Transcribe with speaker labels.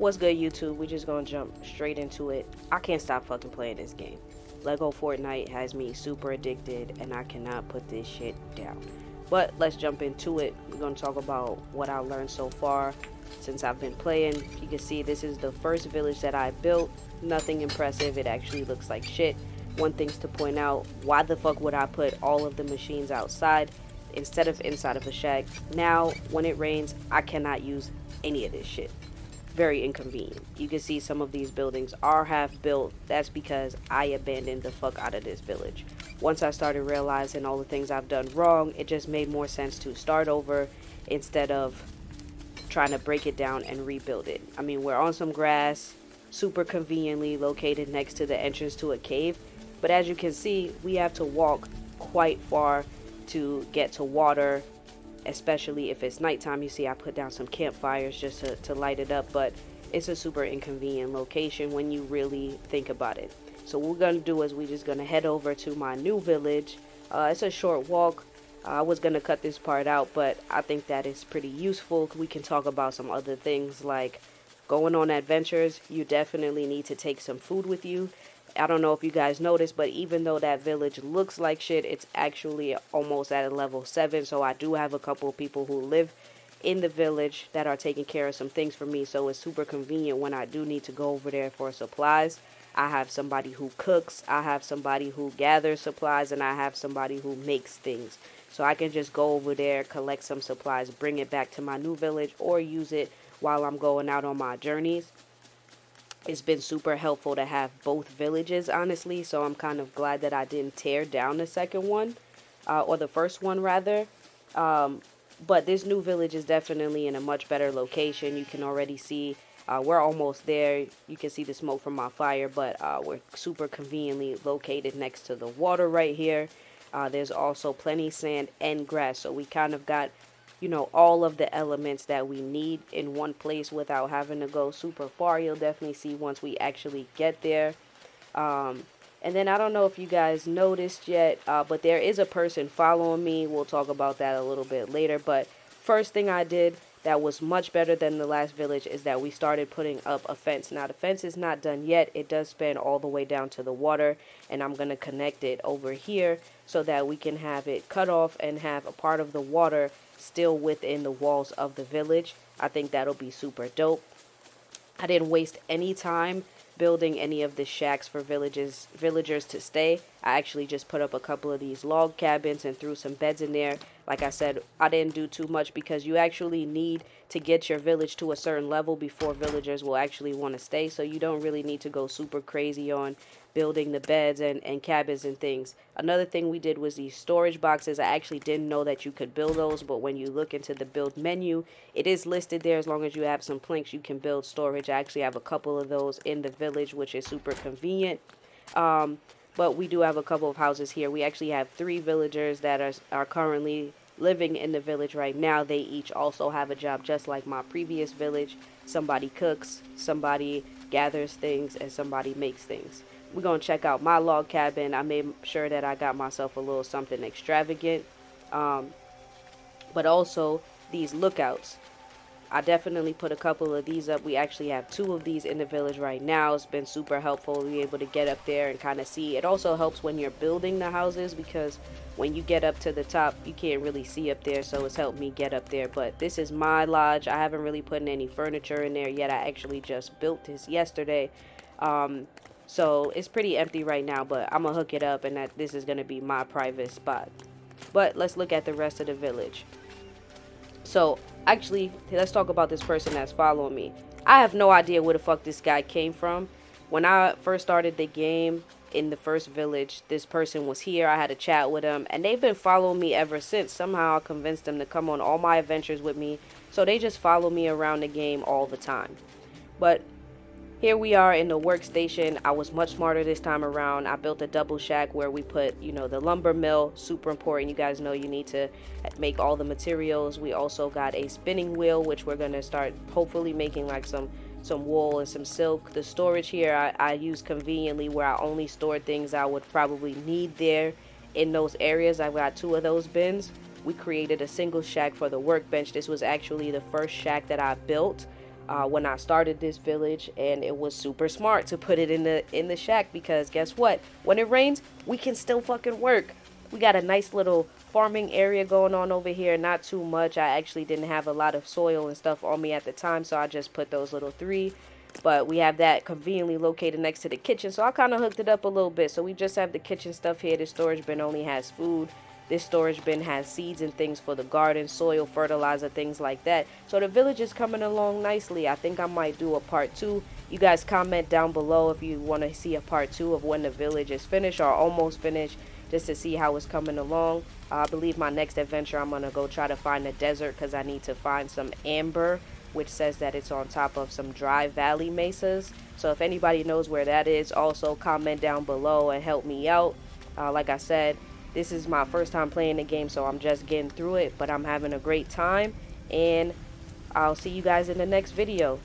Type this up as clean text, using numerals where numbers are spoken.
Speaker 1: What's good, YouTube? We just gonna jump straight into it. I can't stop fucking playing this game. LEGO Fortnite has me super addicted and I cannot put this shit down. But let's jump into it. We're gonna talk about what I learned so far since I've been playing. You can see this is the first village that I built. Nothing impressive. It actually looks like shit. One thing's to point out, why the fuck would I put all of the machines outside instead of inside of a shack? Now, when it rains, I cannot use any of this shit. Very inconvenient. You can see some of these buildings are half built. That's because I abandoned the fuck out of this village. Once I started realizing all the things I've done wrong, it just made more sense to start over instead of trying to break it down and rebuild it. I mean, we're on some grass, super conveniently located next to the entrance to a cave, but as you can see, we have to walk quite far to get to water, especially if it's nighttime. You see I put down some campfires just to light it up, but it's a super inconvenient location when you really think about it. So what we're gonna do is we're just gonna head over to my new village. It's a short walk. I was gonna cut this part out, but I think that is pretty useful. We can talk about some other things like going on adventures. You definitely need to take some food with you. I don't know if you guys noticed, but even though that village looks like shit, it's actually almost at a level 7. So I do have a couple of people who live in the village that are taking care of some things for me. So it's super convenient when I do need to go over there for supplies. I have somebody who cooks, I have somebody who gathers supplies, and I have somebody who makes things. So I can just go over there, collect some supplies, bring it back to my new village, or use it while I'm going out on my journeys. It's been super helpful to have both villages, honestly, so I'm kind of glad that I didn't tear down the second one, or the first one rather. But this new village is definitely in a much better location. You can already see we're almost there. You can see the smoke from my fire, but we're super conveniently located next to the water right here. There's also plenty sand and grass, so we kind of got, you know, all of the elements that we need in one place without having to go super far. You'll definitely see once we actually get there. And then I don't know if you guys noticed yet, but there is a person following me. We'll talk about that a little bit later. But first thing I did that was much better than the last village is that we started putting up a fence. Now the fence is not done yet. It does span all the way down to the water, and I'm going to connect it over here so that we can have it cut off and have a part of the water still within the walls of the village. I think that'll be super dope. I didn't waste any time building any of the shacks for villagers to stay. I actually just put up a couple of these log cabins and threw some beds in there. Like I said, I didn't do too much because you actually need to get your village to a certain level before villagers will actually want to stay. So you don't really need to go super crazy on building the beds and cabins and things. Another thing we did was these storage boxes. I actually didn't know that you could build those, but when you look into the build menu, it is listed there. As long as you have some planks, you can build storage. I actually have a couple of those in the village, which is super convenient. But we do have a couple of houses here. We actually have 3 villagers that are currently living in the village right now. They each also have a job just like my previous village. Somebody cooks, somebody gathers things, and somebody makes things. We're going to check out my log cabin. I made sure that I got myself a little something extravagant. But also these lookouts. I definitely put a couple of these up. We actually have 2 of these in the village right now. It's been super helpful to be able to get up there and kind of see. It also helps when you're building the houses because when you get up to the top, you can't really see up there. So it's helped me get up there. But this is my lodge. I haven't really put any furniture in there yet. I actually just built this yesterday. So it's pretty empty right now, but I'm going to hook it up and this is going to be my private spot. But let's look at the rest of the village. So actually, let's talk about this person that's following me. I have no idea where the fuck this guy came from. When I first started the game in the first village, this person was here. I had a chat with him, and they've been following me ever since. Somehow I convinced them to come on all my adventures with me, so they just follow me around the game all the time. But here we are in the workstation. I was much smarter this time around. I built a double shack where we put, you know, the lumber mill. Super important. You guys know you need to make all the materials. We also got a spinning wheel, which we're going to start hopefully making like some wool and some silk. The storage here I use conveniently where I only store things I would probably need there in those areas. I've got 2 of those bins. We created a single shack for the workbench. This was actually the first shack that I built. when I started this village, and it was super smart to put it in the shack, because guess what? When it rains, we can still fucking work. We got a nice little farming area going on over here. Not too much. I actually didn't have a lot of soil and stuff on me at the time, so I just put those little 3. But we have that conveniently located next to the kitchen, so I kind of hooked it up a little bit. So we just have the kitchen stuff here. The storage bin only has food. This storage bin has seeds and things for the garden, soil, fertilizer, things like that. So the village is coming along nicely. I think I might do a part 2. You guys comment down below if you want to see a part 2 of when the village is finished or almost finished, just to see how it's coming along. I believe my next adventure, I'm going to go try to find a desert, because I need to find some amber, which says that it's on top of some dry valley mesas. So if anybody knows where that is, also comment down below and help me out. Like I said, this is my first time playing the game, so I'm just getting through it, but I'm having a great time, and I'll see you guys in the next video.